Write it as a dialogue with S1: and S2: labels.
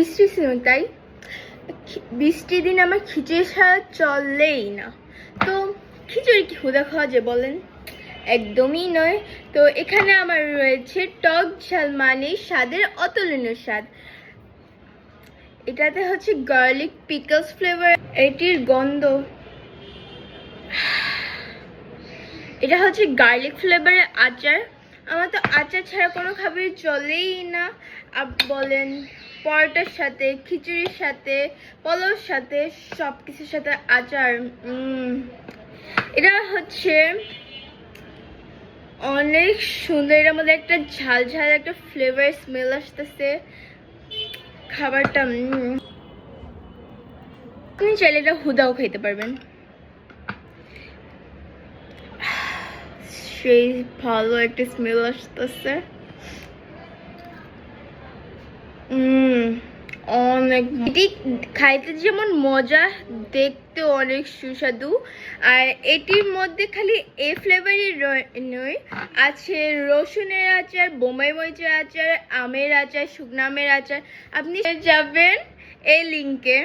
S1: বৃষ্টি ছিল তাই বৃষ্টির দিন আমার খিচুড়ি ছাড়া চলেই না। তো খিচুড়ি কি হুদা খাওয়া যায় বলেন? একদমই নয়। তো এখানে আমার রয়েছে টক ঝাল মানে স্বাদের অতুলনীয় স্বাদ। এটাতে হচ্ছে গার্লিক পিকলস ফ্লেভার, এটির গন্ধ, এটা হচ্ছে গার্লিক ফ্লেভারের আচার। আমার তো আচার ছাড়া কোনো খাবারই চলেই না। বলেন পরোটার সাথে, খিচুড়ির সাথে, পোলাওর সাথে, সব কিছুর সাথে আচার। এটা হচ্ছে অনেক সুন্দর। এটার মধ্যে একটা ঝাল ঝাল একটা ফ্লেভার স্মেল আসতেছে খাবারটা। আপনি চাইলে এটা হুদাও খাইতে পারবেন। সেই ভালো একটা স্মেল আসতেছে। অনেক, এটি খাইতে যেমন মজা, দেখতে অনেক সুস্বাদু। আর এটির মধ্যে খালি এই ফ্লেভারই নয়, আছে রসুনের আচার, বোম্বাই মরিচের আচার, আমের আচার, শুকনো আমের আচার। আপনি যাবেন এই লিঙ্কে।